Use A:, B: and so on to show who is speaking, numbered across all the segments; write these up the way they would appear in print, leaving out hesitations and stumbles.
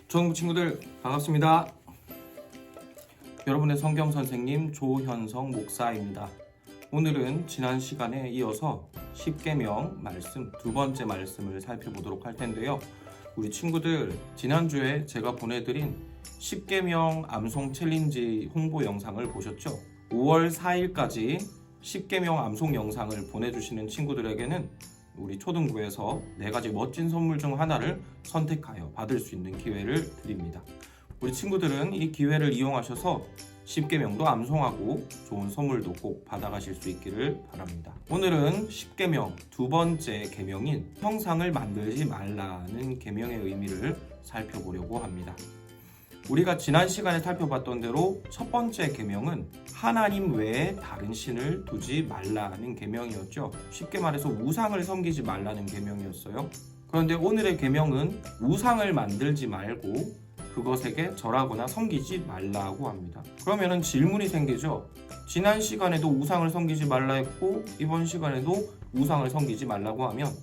A: 초등부 친구들 반갑습니다. 여러분의 성경 선생님 조현성 목사입니다. 오늘은 지난 시간에 이어서 십계명 말씀 두 번째 말씀을 살펴보도록 할 텐데요. 우리 친구들 지난주에 제가 보내드린 십계명 암송 챌린지 홍보 영상을 보셨죠? 5월 4일까지 십계명 암송 영상을 보내주시는 친구들에게는 우리 초등부에서 4가지 멋진 선물 중 하나를 선택하여 받을 수 있는 기회를 드립니다. 우리 친구들은 이 기회를 이용하셔서 십계명도 암송하고 좋은 선물도 꼭 받아가실 수 있기를 바랍니다. 오늘은 십계명 두 번째 계명인 형상을 만들지 말라는 계명의 의미를 살펴보려고 합니다. 우리가 지난 시간에 살펴봤던 대로 첫 번째 계명은 하나님 외에 다른 신을 두지 말라는 계명이었죠. 쉽게 말해서 우상을 섬기지 말라는 계명이었어요. 그런데 오늘의 계명은 우상을 만들지 말고 그것에게 절하거나 섬기지 말라고 합니다. 그러면은 질문이 생기죠. 지난 시간에도 우상을 섬기지 말라 했고 이번 시간에도 우상을 섬기지 말라고 하면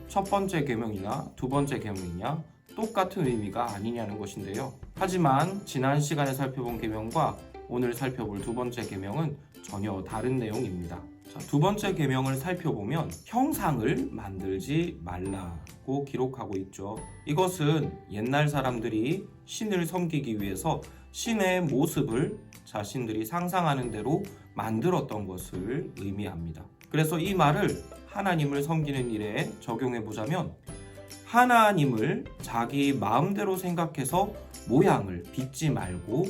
A: 첫 번째 계명이나 두 번째 계명이냐 똑같은 의미가 아니냐는 것인데요. 하지만 지난 시간에 살펴본 계명과 오늘 살펴볼 두 번째 계명은 전혀 다른 내용입니다. 두 번째 계명을 살펴보면 형상을 만들지 말라고 기록하고 있죠. 이것은 옛날 사람들이 신을 섬기기 위해서 신의 모습을 자신들이 상상하는 대로 만들었던 것을 의미합니다. 그래서 이 말을 하나님을 섬기는 일에 적용해 보자면 하나님을 자기 마음대로 생각해서 모양을 빚지 말고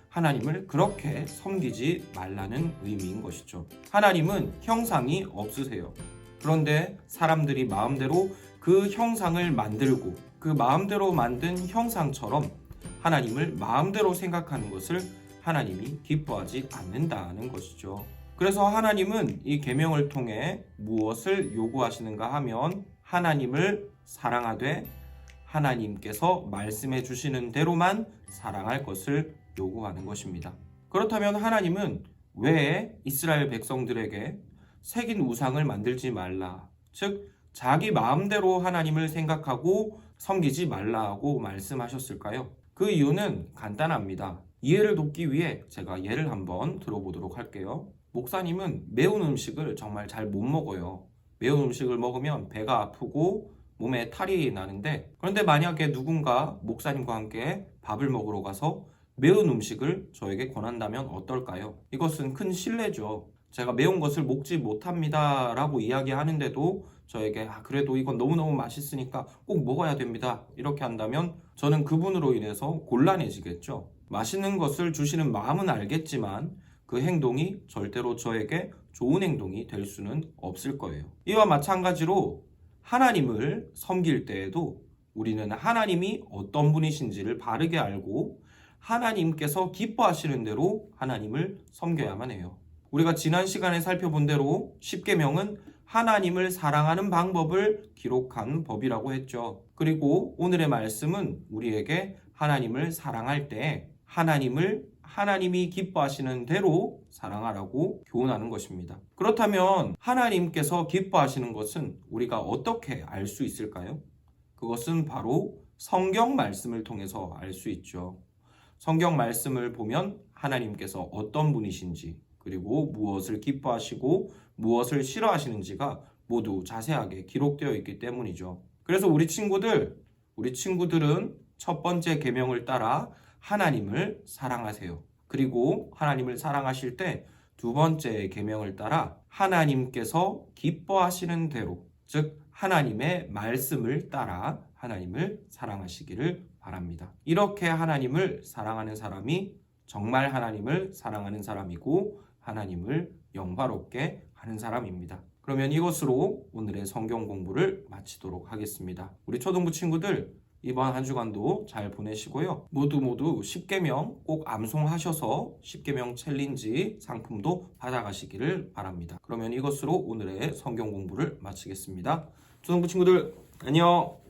A: 하나님을 그렇게 섬기지 말라는 의미인 것이죠. 하나님은 형상이 없으세요. 그런데 사람들이 마음대로 그 형상을 만들고 그 마음대로 만든 형상처럼 하나님을 마음대로 생각하는 것을 하나님이 기뻐하지 않는다는 것이죠. 그래서 하나님은 이 계명을 통해 무엇을 요구하시는가 하면 하나님을 사랑하되 하나님께서 말씀해 주시는 대로만 사랑할 것을 요구하는 것입니다. 그렇다면 하나님은 왜 이스라엘 백성들에게 새긴 우상을 만들지 말라, 즉 자기 마음대로 하나님을 생각하고 섬기지 말라고 말씀하셨을까요? 그 이유는 간단합니다. 이해를 돕기 위해 제가 예를 한번 들어보도록 할게요. 목사님은 매운 음식을 정말 잘 못 먹어요. 매운 음식을 먹으면 배가 아프고 몸에 탈이 나는데, 그런데 만약에 누군가 목사님과 함께 밥을 먹으러 가서 매운 음식을 저에게 권한다면 어떨까요? 이것은 큰 신뢰죠. 제가 매운 것을 먹지 못합니다 라고 이야기하는데도 저에게 그래도 이건 너무너무 맛있으니까 꼭 먹어야 됩니다 이렇게 한다면 저는 그분으로 인해서 곤란해지겠죠. 맛있는 것을 주시는 마음은 알겠지만 그 행동이 절대로 저에게 좋은 행동이 될 수는 없을 거예요. 이와 마찬가지로 하나님을 섬길 때에도 우리는 하나님이 어떤 분이신지를 바르게 알고 하나님께서 기뻐하시는 대로 하나님을 섬겨야만 해요. 우리가 지난 시간에 살펴본 대로 십계명은 하나님을 사랑하는 방법을 기록한 법이라고 했죠. 그리고 오늘의 말씀은 우리에게 하나님을 사랑할 때 하나님이 기뻐하시는 대로 사랑하라고 교훈하는 것입니다. 그렇다면 하나님께서 기뻐하시는 것은 우리가 어떻게 알 수 있을까요? 그것은 바로 성경 말씀을 통해서 알 수 있죠. 성경 말씀을 보면 하나님께서 어떤 분이신지 그리고 무엇을 기뻐하시고 무엇을 싫어하시는지가 모두 자세하게 기록되어 있기 때문이죠. 그래서 우리 친구들은 첫 번째 계명을 따라 하나님을 사랑하세요. 그리고 하나님을 사랑하실 때 두 번째 계명을 따라 하나님께서 기뻐하시는 대로, 즉 하나님의 말씀을 따라 하나님을 사랑하시기를 바랍니다. 이렇게 하나님을 사랑하는 사람이 정말 하나님을 사랑하는 사람이고 하나님을 영화롭게 하는 사람입니다. 그러면 이것으로 오늘의 성경 공부를 마치도록 하겠습니다. 우리 초등부 친구들 이번 한 주간도 잘 보내시고요. 모두 십계명 꼭 암송하셔서 십계명 챌린지 상품도 받아가시기를 바랍니다. 그러면 이것으로 오늘의 성경 공부를 마치겠습니다. 초등부 친구들 안녕!